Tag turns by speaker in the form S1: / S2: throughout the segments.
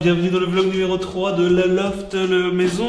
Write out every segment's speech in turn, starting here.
S1: Bienvenue dans le vlog numéro 3 de la Loft, le maison.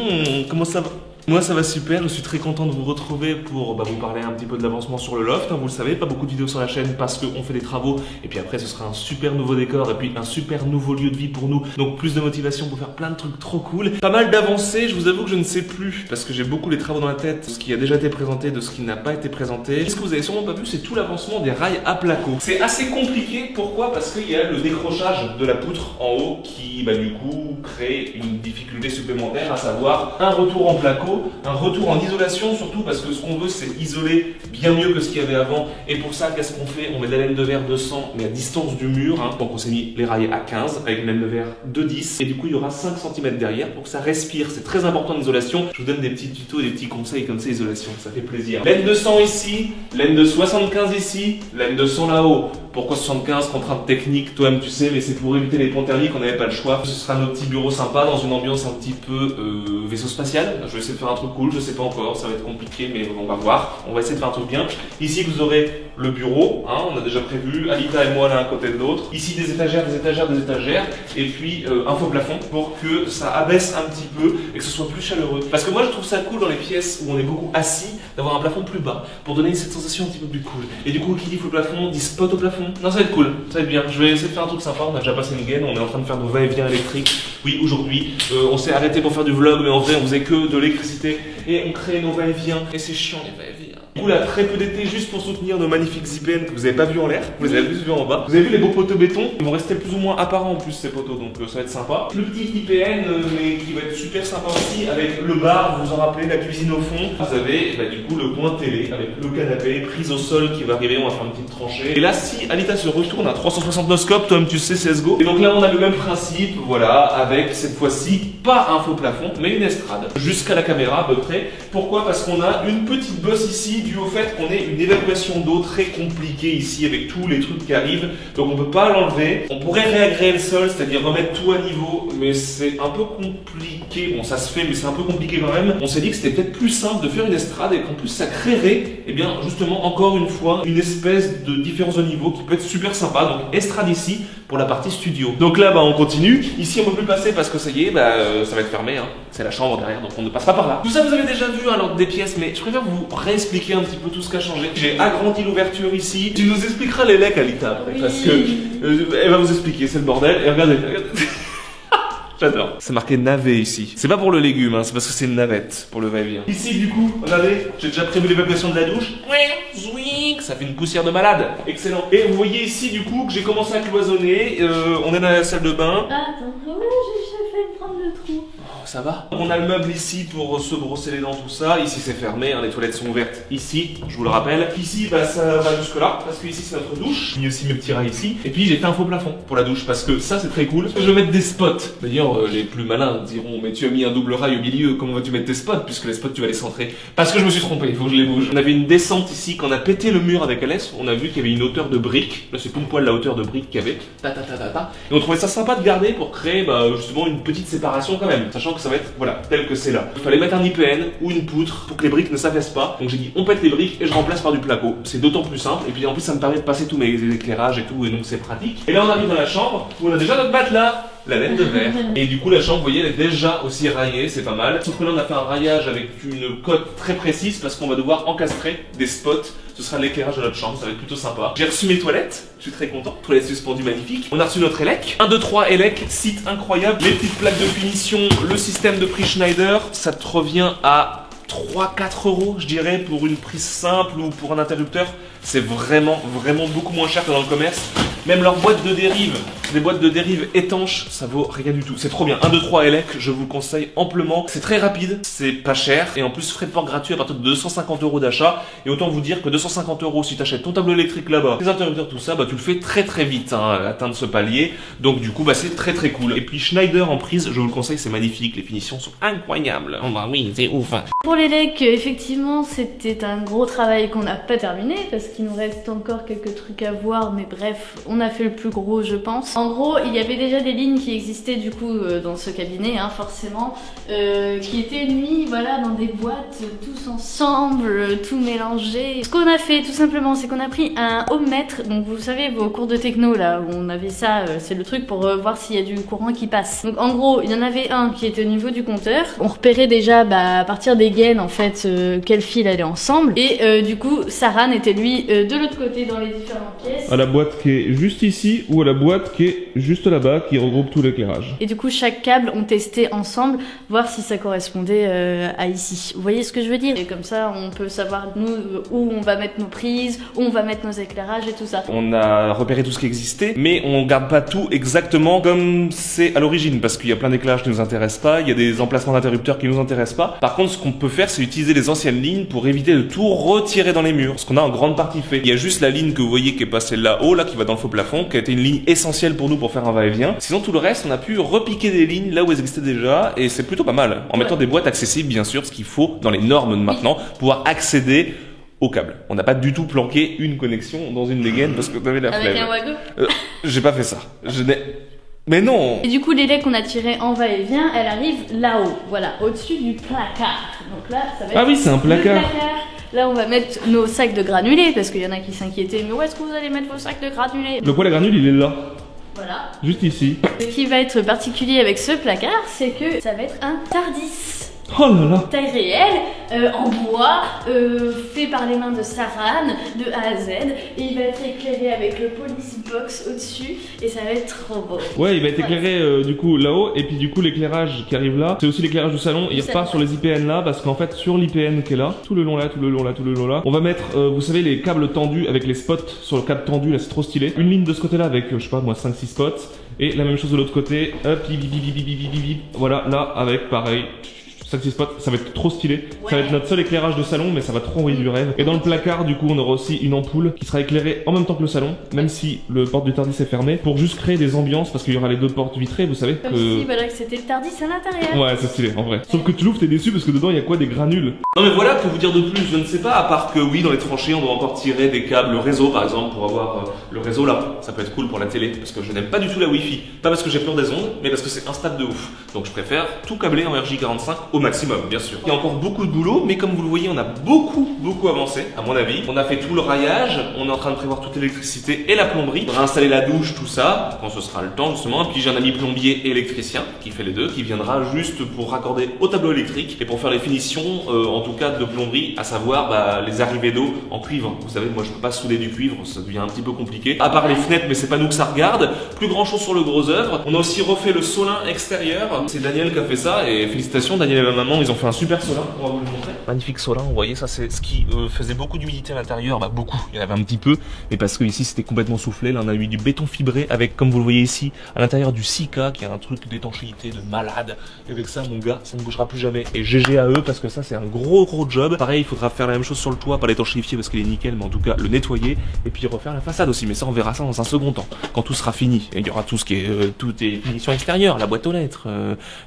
S1: Comment ça va? Moi ça va super, je suis très content de vous retrouver pour vous parler un petit peu de l'avancement sur le loft. Vous le savez, pas beaucoup de vidéos sur la chaîne parce qu'on fait des travaux. Et puis après ce sera un super nouveau décor et puis un super nouveau lieu de vie pour nous. Donc plus de motivation pour faire plein de trucs trop cool. Pas mal d'avancées, je vous avoue que je ne sais plus parce que j'ai beaucoup les travaux dans la tête. Ce qui a déjà été présenté, de ce qui n'a pas été présenté. Ce que vous avez sûrement pas vu, c'est tout l'avancement des rails à placo. C'est assez compliqué, pourquoi? Parce qu'il y a le décrochage de la poutre en haut qui du coup crée une difficulté supplémentaire, à savoir un retour en placo, un retour en isolation surtout parce que ce qu'on veut c'est isoler bien mieux que ce qu'il y avait avant. Et pour ça qu'est-ce qu'on fait? On met de la laine de verre 200 mais à distance du mur, donc on s'est mis les rails à 15 avec une laine de verre de 10 et du coup il y aura 5 cm derrière pour que ça respire. C'est très important l'isolation. Je vous donne des petits tutos, des petits conseils comme ça, isolation, ça fait plaisir. Laine de 100 ici, laine de 75 ici, laine de 100 là-haut. Pourquoi 75? Contrainte technique, toi-même tu sais, mais c'est pour éviter les ponts thermiques, on n'avait pas le choix. Ce sera nos petits bureaux sympas dans une ambiance un petit peu vaisseau spatial. Je vais essayer de faire un truc cool, je sais pas encore, ça va être compliqué, mais on va voir. On va essayer de faire un truc bien. Ici vous aurez le bureau, on a déjà prévu, Alita et moi l'un à côté de l'autre. Ici des étagères, des étagères, des étagères, et puis un faux plafond pour que ça abaisse un petit peu et que ce soit plus chaleureux. Parce que moi je trouve ça cool dans les pièces où on est beaucoup assis d'avoir un plafond plus bas pour donner cette sensation un petit peu plus cool. Et du coup qui dit faux plafond dit spot au plafond. Non, ça va être cool, ça va être bien. Je vais essayer de faire un truc sympa. On a déjà passé une gaine, on est en train de faire nos va-et-vient électriques. Oui, aujourd'hui, on s'est arrêté pour faire du vlog, mais en vrai on faisait que de l'électricité et on crée nos va-et-vient. Et c'est chiant les va-et-vient. Du coup là, très peu d'été juste pour soutenir nos magnifiques IPN que vous n'avez pas vu en l'air, vous les avez juste vus en bas. Vous avez vu les beaux poteaux béton? Ils vont rester plus ou moins apparents en plus ces poteaux, donc ça va être sympa. Le petit IPN, mais qui va être super sympa aussi, avec le bar, vous vous en rappelez, la cuisine au fond. Vous avez du coup le point télé avec le canapé, prise au sol qui va arriver, on va faire une petite tranchée. Et là, si Alita se retourne à 369 scopes, toi-même tu sais, CSGO. Et donc là, on a le même principe, voilà, avec cette fois-ci pas un faux plafond, mais une estrade, jusqu'à la caméra à peu près. Pourquoi? Parce qu'on a une petite bosse ici, dû au fait qu'on ait une évacuation d'eau très compliquée ici, avec tous les trucs qui arrivent. Donc on peut pas l'enlever. On pourrait réagréer le sol, c'est-à-dire remettre tout à niveau, mais c'est un peu compliqué. Bon, ça se fait, mais c'est un peu compliqué quand même. On s'est dit que c'était peut-être plus simple de faire une estrade et qu'en plus ça créerait, eh bien, justement, encore une fois, une espèce de différence de niveau qui peut être super sympa. Donc estrade ici pour la partie studio. Donc là, on continue. Ici, on peut plus passer parce que ça y est, ça va être fermé. C'est la chambre derrière, donc on ne passe pas par là. Tout ça, vous avez déjà vu l'ordre des pièces, mais je préfère vous réexpliquer un petit peu tout ce qui a changé. J'ai agrandi l'ouverture ici. Tu nous expliqueras les lecs, Alita, après, parce que elle va vous expliquer, c'est le bordel. Et regardez. J'adore. C'est marqué navet ici. C'est pas pour le légume, c'est parce que c'est une navette pour le va-et-vient. Ici, du coup, regardez, j'ai déjà prévu l'évacuation de la douche. Ça fait une poussière de malade. Excellent. Et vous voyez ici, du coup, que j'ai commencé à cloisonner. On est dans la salle de bain.
S2: Attends, j'ai failli prendre le trou.
S1: Ça va. On a le meuble ici pour se brosser les dents, tout ça. Ici c'est fermé, les toilettes sont ouvertes ici, je vous le rappelle. Ici ça va jusque là, parce que ici c'est notre douche. J'ai mis aussi mes petits rats ici. Et puis j'ai fait un faux plafond pour la douche, parce que ça c'est très cool. Je vais mettre des spots. D'ailleurs les plus malins diront, mais tu as mis un double rail au milieu, comment vas-tu mettre tes spots? Puisque les spots tu vas les centrer. Parce que je me suis trompé, il faut que je les bouge. On avait une descente ici, quand on a pété le mur avec Alès, on a vu qu'il y avait une hauteur de briques. Là c'est tout poil la hauteur de briques qu'il y avait. Et on trouvait ça sympa de garder pour créer justement une petite séparation quand même. Sachant que ça va être, voilà, tel que c'est là. Il fallait mettre un IPN ou une poutre pour que les briques ne s'affaissent pas. Donc j'ai dit on pète les briques et je remplace par du placo. C'est d'autant plus simple. Et puis en plus ça me permet de passer tous mes éclairages et tout, et donc c'est pratique. Et là on arrive dans la chambre où on a déjà notre matelas, la laine de verre. Et du coup la chambre, vous voyez, elle est déjà aussi raillée, c'est pas mal. Sauf que là on a fait un raillage avec une cote très précise parce qu'on va devoir encastrer des spots. Ce sera l'éclairage de notre chambre, ça va être plutôt sympa. J'ai reçu mes toilettes, je suis très content. Toilettes suspendues magnifiques. On a reçu notre élec. 1, 2, 3 élec, site incroyable. Les petites plaques de finition, le système de prix Schneider, ça te revient à 3-4 euros, je dirais, pour une prise simple ou pour un interrupteur. C'est vraiment beaucoup moins cher que dans le commerce. Même leurs boîtes de dérive, des boîtes de dérive étanches, ça vaut rien du tout. C'est trop bien. 1, 2, 3 élec, je vous le conseille amplement. C'est très rapide, c'est pas cher. Et en plus, frais de port gratuit à partir de 250 euros d'achat. Et autant vous dire que 250 euros, si tu achètes ton tableau électrique là-bas, les interrupteurs, tout ça, tu le fais très vite, atteindre ce palier. Donc du coup, c'est très cool. Et puis Schneider en prise, je vous le conseille, c'est magnifique. Les finitions sont incroyables. Oh oui, c'est ouf.
S2: Pour les lecs, effectivement, c'était un gros travail qu'on n'a pas terminé parce qu'il nous reste encore quelques trucs à voir, mais bref, on a fait le plus gros, je pense. En gros, il y avait déjà des lignes qui existaient du coup dans ce cabinet, hein, forcément, qui étaient mis voilà, dans des boîtes tous ensemble, tout mélangé. Ce qu'on a fait tout simplement, c'est qu'on a pris un ohmmètre, donc vous savez vos cours de techno là, où on avait ça, c'est le truc pour voir s'il y a du courant qui passe. Donc en gros, il y en avait un qui était au niveau du compteur. On repérait déjà à partir des gaines en fait quel fil allait ensemble. Et du coup, Saran était lui de l'autre côté dans les différentes pièces.
S3: À la boîte qui est juste ici ou à la boîte qui est juste là-bas qui regroupe tout l'éclairage.
S2: Et du coup, chaque câble, on testait ensemble, voir si ça correspondait à ici. Vous voyez ce que je veux dire? Et comme ça, on peut savoir nous où on va mettre nos prises, où on va mettre nos éclairages et tout ça.
S1: On a repéré tout ce qui existait, mais on garde pas tout exactement comme c'est à l'origine, parce qu'il y a plein d'éclairages qui nous intéressent pas, il y a des emplacements d'interrupteurs qui nous intéressent pas. Par contre, ce qu'on peut faire, c'est utiliser les anciennes lignes pour éviter de tout retirer dans les murs, ce qu'on a en grande partie fait. Il y a juste la ligne que vous voyez qui est passée là-haut, là, qui va dans le faux plafond, qui a été une ligne essentielle pour nous pour faire un va-et-vient. Sinon, tout le reste, on a pu repiquer des lignes là où elles existaient déjà, et c'est plutôt pas mal. En mettant des boîtes accessibles, bien sûr, ce qu'il faut dans les normes de maintenant, pouvoir accéder au câble. On n'a pas du tout planqué une connexion dans une des gaines parce que t'avais la flemme.
S2: Avec un wago
S1: J'ai pas fait ça. Mais non.
S2: Et du coup, les laits qu'on a tirés en va-et-vient, elle arrive là-haut, voilà, au-dessus du placard. Donc là, ça va être
S3: Ah oui, c'est un placard.
S2: Là, on va mettre nos sacs de granulés, parce qu'il y en a qui s'inquiétaient, mais où est-ce que vous allez mettre vos sacs de granulés?
S3: Le poêle à granules, il est là.
S2: Voilà.
S3: Juste ici.
S2: Ce qui va être particulier avec ce placard, c'est que ça va être un TARDIS.
S3: Oh là là.
S2: Taille réelle, en bois, fait par les mains de Saran, de A à Z, et il va être éclairé avec le police box au-dessus, et ça va être trop beau.
S3: Ouais, il va être éclairé du coup là-haut, et puis du coup l'éclairage qui arrive là, c'est aussi l'éclairage du salon, il repart sur les IPN là, parce qu'en fait sur l'IPN qui est là, tout le long là, tout le long là, tout le long là, on va mettre, vous savez, les câbles tendus avec les spots sur le câble tendu, là c'est trop stylé. Une ligne de ce côté là avec, je sais pas moi, 5-6 spots, et la même chose de l'autre côté, hop, voilà, là avec pareil. 5-6 spots, ça va être trop stylé. Ouais. Ça va être notre seul éclairage de salon, mais ça va trop envoyer du rêve. Et dans le placard, du coup, on aura aussi une ampoule qui sera éclairée en même temps que le salon, même si le porte du Tardis est fermé, pour juste créer des ambiances, parce qu'il y aura les deux portes vitrées, vous savez.
S2: Comme si, voilà, que c'était le Tardis à l'intérieur.
S3: Ouais, c'est stylé, en vrai. Sauf que tu l'ouvres, t'es déçu parce que dedans, il y a quoi? Des granules.
S1: Non mais voilà, que vous dire de plus? Je ne sais pas, à part que oui, dans les tranchées, on doit encore tirer des câbles réseau, par exemple, pour avoir le réseau là. Ça peut être cool pour la télé, parce que je n'aime pas du tout la Wi-Fi. Pas parce que j'ai peur des ondes, mais parce que c'est instable de ouf. Donc je préfère tout câbler en RJ45 au maximum, bien sûr. Il y a encore beaucoup de boulot, mais comme vous le voyez, on a beaucoup avancé, à mon avis. On a fait tout le raillage, on est en train de prévoir toute l'électricité et la plomberie. On va installer la douche, tout ça, quand ce sera le temps justement. Et puis j'ai un ami plombier et électricien qui fait les deux, qui viendra juste pour raccorder au tableau électrique et pour faire les finitions, en tout cas de plomberie, à savoir les arrivées d'eau en cuivre. Vous savez, moi je peux pas souder du cuivre, ça devient un petit peu compliqué. À part les fenêtres, mais c'est pas nous que ça regarde. Plus grand chose sur le gros œuvre. On a aussi refait le solin extérieur. C'est Daniel qui a fait ça et félicitations, Daniel et ma maman, ils ont fait un super solin, on va vous le montrer. Magnifique solin, vous voyez, ça c'est ce qui faisait beaucoup d'humidité à l'intérieur, beaucoup, il y en avait un petit peu, mais parce que ici c'était complètement soufflé, là on a eu du béton fibré avec, comme vous le voyez ici, à l'intérieur du Sika, qui est un truc d'étanchéité de malade, et avec ça mon gars, ça ne bougera plus jamais, et GG à eux, parce que ça c'est un gros job. Pareil, il faudra faire la même chose sur le toit, pas l'étanchéifier parce qu'il est nickel, mais en tout cas le nettoyer, et puis refaire la façade aussi, mais ça on verra ça dans un second temps, quand tout sera fini, et il y aura tout ce qui est, toutes les finitions extérieures, la boîte aux lettres,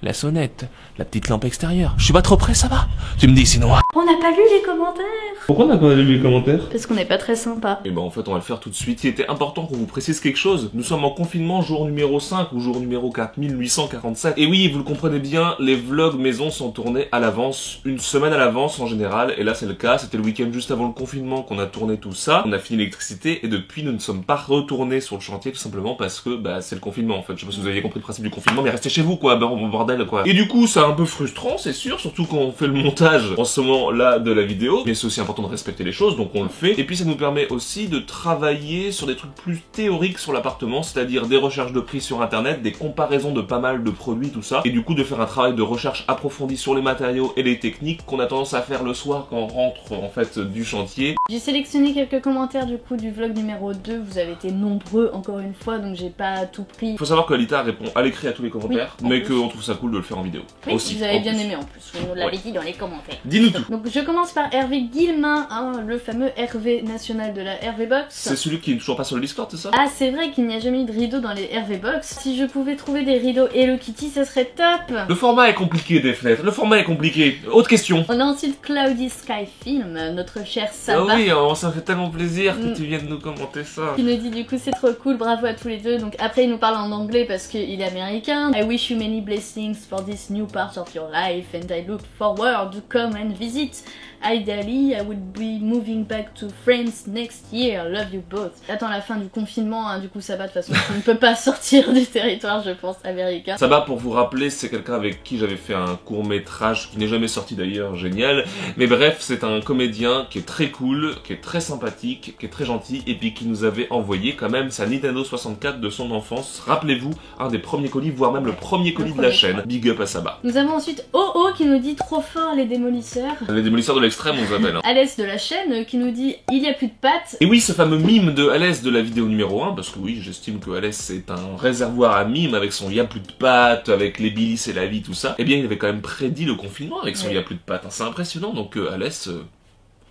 S1: la sonnette, la petite lampe extérieure. Je suis pas trop près, ça va? Tu me dis sinon.
S2: On n'a pas lu les commentaires.
S3: Pourquoi on n'a pas lu les commentaires?
S2: Parce qu'on n'est pas très sympa.
S1: Et ben en fait on va le faire tout de suite. Il était important qu'on vous précise quelque chose. Nous sommes en confinement jour numéro 5 ou jour numéro 4847. Et oui, vous le comprenez bien, les vlogs maison sont tournés à l'avance, une semaine à l'avance en général. Et là c'est le cas, c'était le week-end juste avant le confinement qu'on a tourné tout ça. On a fini l'électricité et depuis nous ne sommes pas retournés sur le chantier tout simplement parce que c'est le confinement en fait. Je sais pas si vous aviez compris le principe du confinement, mais restez chez vous quoi, bordel quoi. Et du coup c'est un peu frustrant c'est sûr, surtout quand on fait le montage en ce moment là de la vidéo. Mais c'est aussi important de respecter les choses donc on le fait. Et puis ça nous permet aussi de travailler sur des trucs plus théoriques sur l'appartement, c'est-à-dire des recherches de prix sur internet, des comparaisons de pas mal de produits, tout ça. Et du coup de faire un travail de recherche approfondi sur les matériaux et les techniques qu'on a tendance à faire le soir quand on rentre en fait du chantier.
S2: J'ai sélectionné quelques commentaires du coup du vlog numéro 2, vous avez été nombreux encore une fois donc j'ai pas tout pris.
S1: Il faut savoir que Alita répond à l'écrit à tous les commentaires, oui, mais qu'on trouve ça cool de le faire en vidéo.
S2: Oui,
S1: aussi,
S2: vous avez bien aimé en plus, vous nous l'avez dit dans les commentaires.
S1: Dis-nous tout.
S2: Donc je commence par Hervé Guillemin, hein, le fameux Hervé national de la Hervé Box.
S3: C'est celui qui est toujours pas sur le Discord, c'est ça?
S2: Ah, c'est vrai qu'il n'y a jamais eu de rideau dans les Hervé Box. Si je pouvais trouver des rideaux Hello Kitty, ça serait top.
S3: Le format est compliqué des fenêtres, le format est compliqué. Autre question.
S2: On a ensuite Cloudy Sky Film, notre cher
S3: Ah
S2: Saba.
S3: oui, ça me fait tellement plaisir que tu viennes nous commenter ça.
S2: Qui nous dit du coup c'est trop cool, bravo à tous les deux. Donc après il nous parle en anglais parce qu'il est américain. I wish you many blessings for this new part of your life and I look forward to come and visit. Ideally, I would be moving back to France next year. Love you both. Attends la fin du confinement, hein, du coup ça va de toute façon. Tu ne peux pas sortir du territoire, je pense, américain.
S3: Saba, pour vous rappeler, c'est quelqu'un avec qui j'avais fait un court-métrage qui n'est jamais sorti d'ailleurs, génial. Mais bref, c'est un comédien qui est très cool, qui est très sympathique, qui est très gentil et puis qui nous avait envoyé quand même sa Nintendo 64 de son enfance. Rappelez-vous, un des premiers colis, voire même le premier colis de la chaîne. Big up à Saba.
S2: Nous avons ensuite OO qui nous dit trop fort les démolisseurs.
S3: Les démolisseurs de l'extrême, on s'appelle. Hein.
S2: Alès de la chaîne qui nous dit il y a plus de pâtes.
S3: Et oui, ce fameux mime de Alès de la vidéo numéro 1, parce que oui, j'estime que Alès est un réservoir à mime avec son y'a plus de pâtes, avec les Bilis et la vie, tout ça. Eh bien, il avait quand même prédit le confinement avec son y'a plus de pâtes. Hein. C'est impressionnant, donc Alès...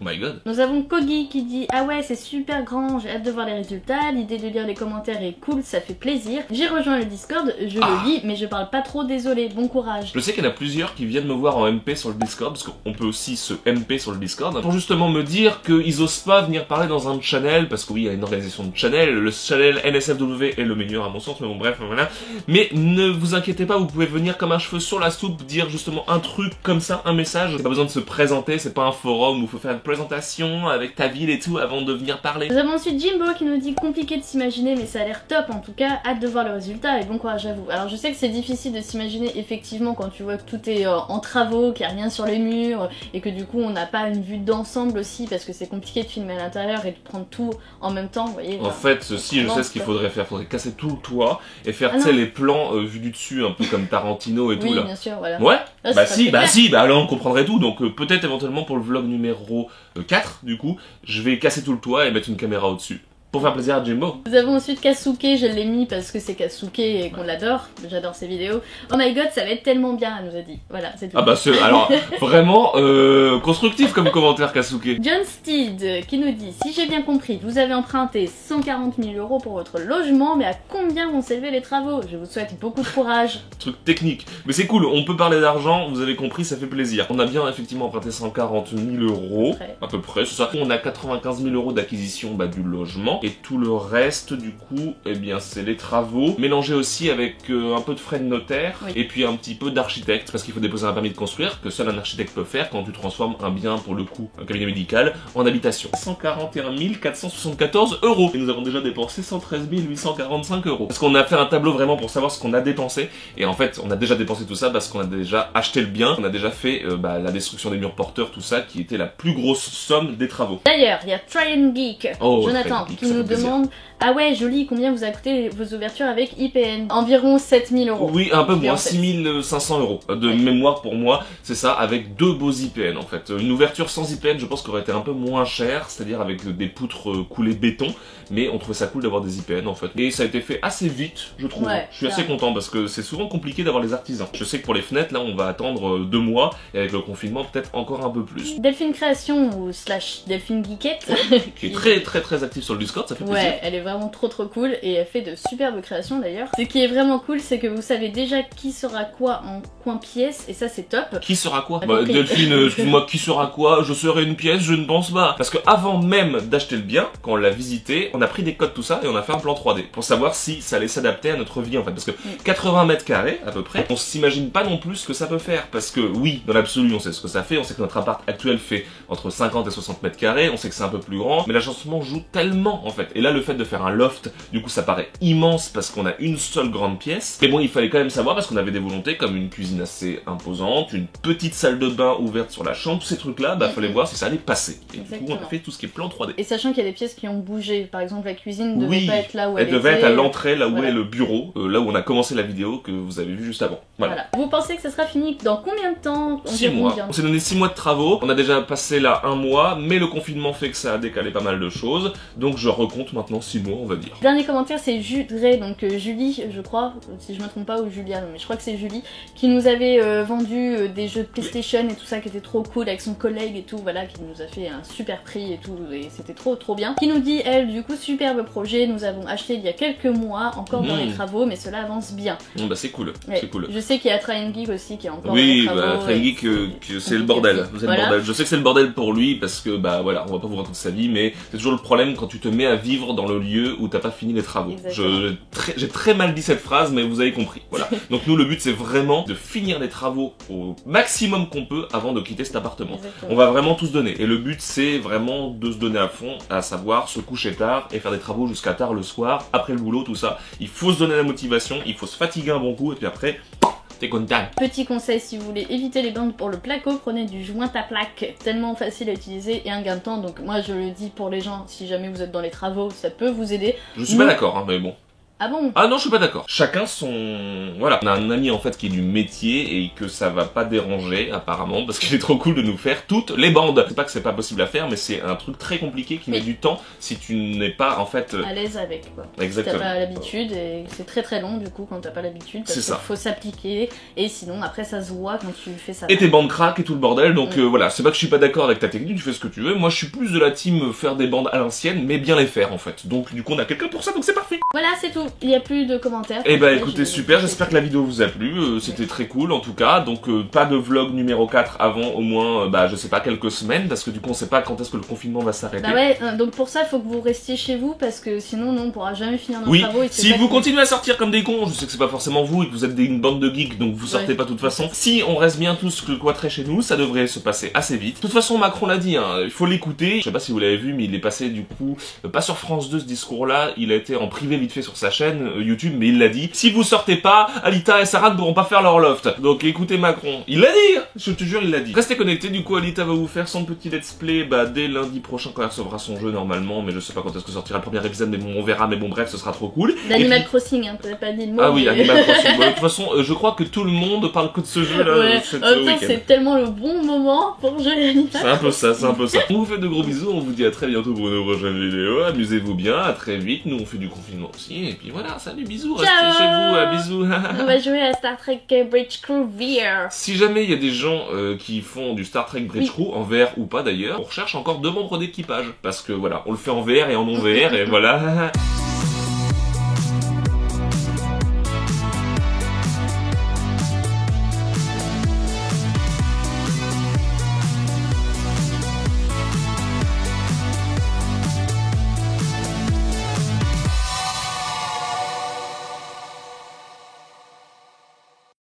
S3: Oh my god.
S2: Nous avons Kogi qui dit ah ouais c'est super grand, j'ai hâte de voir les résultats, l'idée de lire les commentaires est cool, ça fait plaisir. J'ai rejoint le Discord, je le lis mais je parle pas trop, désolé, bon courage.
S3: Je sais qu'il y en a plusieurs qui viennent me voir en MP sur le Discord, parce qu'on peut aussi se MP sur le Discord, pour justement me dire qu'ils osent pas venir parler dans un channel, parce que oui il y a une organisation de channel, le channel NSFW est le meilleur à mon sens, mais bon bref voilà. Mais ne vous inquiétez pas, vous pouvez venir comme un cheveu sur la soupe, dire justement un truc comme ça, un message, c'est pas besoin de se présenter, c'est pas un forum où il faut faire une présentation avec ta ville et tout avant de venir parler.
S2: Nous avons ensuite Jimbo qui nous dit compliqué de s'imaginer mais ça a l'air top en tout cas, hâte de voir le résultat et bon courage à vous. Alors je sais que c'est difficile de s'imaginer effectivement quand tu vois que tout est en travaux, qu'il n'y a rien sur les murs et que du coup on n'a pas une vue d'ensemble aussi parce que c'est compliqué de filmer à l'intérieur et de prendre tout en même temps, vous voyez.
S3: En fait, si je sais ce qu'il faudrait faire, faudrait casser tout le toit et faire tu sais les plans vus du dessus un peu comme Tarantino et tout
S2: oui,
S3: là.
S2: Bien sûr, voilà.
S3: Ouais.
S2: Là,
S3: bah si, bah alors on comprendrait tout. Donc peut-être éventuellement pour le vlog numéro 4 du coup, je vais casser tout le toit et mettre une caméra au-dessus. Pour faire plaisir à Jimbo.
S2: Nous avons ensuite Kasuke, je l'ai mis parce que c'est Kasuke et qu'on l'adore, j'adore ses vidéos. Oh my god, ça va être tellement bien, elle nous a dit. Voilà, c'est tout.
S3: Ah bah c'est alors vraiment constructif comme commentaire Kasuke.
S2: John Steed qui nous dit si j'ai bien compris, vous avez emprunté 140 000 € pour votre logement, mais à combien vont s'élever les travaux? Je vous souhaite beaucoup de courage.
S3: Truc technique. Mais c'est cool, on peut parler d'argent, vous avez compris, ça fait plaisir. On a bien effectivement emprunté 140 000 €, à peu près, c'est ça. On a 95 000 € d'acquisition du logement. Et tout le reste, du coup, eh bien, c'est les travaux, mélangés aussi avec un peu de frais de notaire,
S2: oui.
S3: Et puis un petit peu d'architecte, parce qu'il faut déposer un permis de construire, que seul un architecte peut faire quand tu transformes un bien, pour le coup, un cabinet médical, en habitation. 141 474 €. Et nous avons déjà dépensé 113 845 €. Parce qu'on a fait un tableau vraiment pour savoir ce qu'on a dépensé, et en fait, on a déjà dépensé tout ça parce qu'on a déjà acheté le bien, on a déjà fait la destruction des murs porteurs, tout ça, qui était la plus grosse somme des travaux.
S2: D'ailleurs, il y a Try and Geek, Jonathan,
S3: Geek,
S2: qui nous demande ah ouais, joli, combien vous a coûté vos ouvertures avec IPN? Environ 7 000 €.
S3: Oui, un peu moins, 6 500 € de mémoire pour moi, c'est ça, avec 2 beaux IPN en fait. Une ouverture sans IPN, je pense qu'aurait été un peu moins cher, c'est-à-dire avec des poutres coulées béton, mais on trouvait ça cool d'avoir des IPN en fait. Et ça a été fait assez vite, je trouve.
S2: Ouais,
S3: je suis assez content parce que c'est souvent compliqué d'avoir les artisans. Je sais que pour les fenêtres, là, on va attendre 2 mois, et avec le confinement, peut-être encore un peu plus.
S2: Delphine Création, ou / Delphine Geekette,
S3: qui est très active sur le Discord, ça fait plaisir.
S2: Ouais, elle est vraiment trop cool et elle fait de superbes créations d'ailleurs. Ce qui est vraiment cool, c'est que vous savez déjà qui sera quoi en coin pièce et ça c'est top.
S3: Qui sera quoi?
S2: Okay.
S3: Delphine, excuse-moi, qui sera quoi? Je serai une pièce, je ne pense pas. Parce que avant même d'acheter le bien, quand on l'a visité, on a pris des codes tout ça et on a fait un plan 3D pour savoir si ça allait s'adapter à notre vie en fait. Parce que 80 mètres carrés à peu près, on s'imagine pas non plus ce que ça peut faire. Parce que oui, dans l'absolu, on sait ce que ça fait, on sait que notre appart actuel fait entre 50 et 60 mètres carrés, on sait que c'est un peu plus grand, mais l'agencement joue tellement en fait. Et là, le fait de faire un loft, du coup ça paraît immense parce qu'on a une seule grande pièce. Mais bon, il fallait quand même savoir parce qu'on avait des volontés comme une cuisine assez imposante, une petite salle de bain ouverte sur la chambre, tous ces trucs là, fallait voir si ça allait passer. Et du coup, on a fait tout ce qui est plan 3D.
S2: Et sachant qu'il y a des pièces qui ont bougé, par exemple la cuisine ne devait pas être là où elle
S3: devait
S2: était.
S3: être à l'entrée, là où est le bureau, là où on a commencé la vidéo que vous avez vu juste avant. Voilà.
S2: Vous pensez que ça sera fini dans combien de temps?
S3: 6 mois. On s'est donné 6 mois de travaux, on a déjà passé là 1 mois, mais le confinement fait que ça a décalé pas mal de choses, donc je recompte maintenant 6 mois, on va dire.
S2: Dernier commentaire, c'est Judré, donc Julie, je crois, si je me trompe pas, ou Julia, mais je crois que c'est Julie, qui nous avait vendu des jeux de PlayStation et tout ça, qui était trop cool avec son collègue et tout, voilà, qui nous a fait un super prix et tout, et c'était trop bien. Qui nous dit, elle, du coup, superbe projet, nous avons acheté il y a quelques mois, encore dans les travaux, mais cela avance bien.
S3: Bah c'est cool,
S2: Ouais.
S3: c'est cool.
S2: Je sais qu'il y a Train Geek aussi qui est encore
S3: Oui,
S2: dans les travaux.
S3: bah Train Geek, c'est le bordel. C'est
S2: Voilà.
S3: le bordel. Je sais que c'est le bordel pour lui parce que bah voilà, on va pas vous raconter sa vie, mais c'est toujours le problème quand tu te mets à vivre dans le lieu où t'as pas fini les travaux. J'ai très mal dit cette phrase, mais vous avez compris. Voilà. Donc nous, le but c'est vraiment de finir les travaux au maximum qu'on peut avant de quitter cet appartement.
S2: Exactement.
S3: On va vraiment tout se donner. Et le but c'est vraiment de se donner à fond, à savoir se coucher tard et faire des travaux jusqu'à tard le soir, après le boulot, tout ça. Il faut se donner la motivation, il faut se fatiguer un bon coup et puis après, t'es content.
S2: Petit conseil, si vous voulez éviter les bandes pour le placo, prenez du joint à plaque, tellement facile à utiliser et un gain de temps. Donc moi je le dis pour les gens, si jamais vous êtes dans les travaux, ça peut vous aider.
S3: Je suis pas d'accord, hein, mais bon.
S2: Ah bon?
S3: Ah non, je suis pas d'accord. Chacun son... Voilà. On a un ami en fait qui est du métier et que ça va pas déranger apparemment parce qu'il est trop cool de nous faire toutes les bandes. C'est pas que c'est pas possible à faire, mais c'est un truc très compliqué qui met du temps si tu n'es pas en fait...
S2: À l'aise avec quoi.
S3: Exactement.
S2: Si t'as pas l'habitude et c'est très long du coup quand t'as pas l'habitude parce qu'il faut s'appliquer et sinon après ça se voit quand tu fais ça.
S3: Et tes bandes craquent et tout le bordel, donc voilà, c'est pas que je suis pas d'accord avec ta technique, tu fais ce que tu veux. Moi je suis plus de la team faire des bandes à l'ancienne mais bien les faire en fait. Donc du coup on a quelqu'un pour ça, donc c'est parfait.
S2: Voilà, c'est tout. Il y a plus de commentaires.
S3: Eh bah écoutez, super, j'espère que la vidéo vous a plu, c'était très cool en tout cas, donc pas de vlog numéro 4 avant au moins, bah je sais pas, quelques semaines, parce que du coup on sait pas quand est-ce que le confinement va s'arrêter.
S2: Bah ouais, donc pour ça il faut que vous restiez chez vous, parce que sinon nous on pourra jamais finir nos travaux. Et
S3: si vous continuez à sortir comme des cons, je sais que c'est pas forcément vous et que vous êtes une bande de geeks, donc vous sortez pas de toute façon. Si on reste bien tous cloîtrés chez nous, ça devrait se passer assez vite. De toute façon Macron l'a dit, hein, il faut l'écouter, je sais pas si vous l'avez vu, mais il est passé du coup, pas sur France 2 ce discours là, il a été en privé vite fait sur sa chaîne YouTube, mais il l'a dit, si vous sortez pas, Alita et Sarah ne pourront pas faire leur loft. Donc écoutez Macron, il l'a dit, je te jure il l'a dit. Restez connectés, du coup Alita va vous faire son petit let's play dès lundi prochain quand elle recevra son jeu normalement, mais je sais pas quand est-ce que sortira le premier épisode, mais bon on verra, mais bon bref ce sera trop cool.
S2: D'Animal Crossing, hein, t'avais pas dit le mot.
S3: Ah oui, Animal Crossing. De toute façon, je crois que tout le monde parle que de ce jeu là.
S2: Ouais, c'est tellement le bon moment pour jouer à Animal.
S3: C'est un peu ça, c'est un peu ça. On vous fait de gros bisous, on vous dit à très bientôt pour une prochaine vidéo. Amusez-vous bien, à très vite. Nous on fait du confinement aussi, et puis voilà, salut, bisous, restez chez vous, bisous.
S2: On va jouer à Star Trek Bridge Crew VR.
S3: Si jamais il y a des gens qui font du Star Trek Bridge Crew, en VR ou pas d'ailleurs, on recherche encore 2 membres d'équipage. Parce que voilà, on le fait en VR et en non VR, et voilà.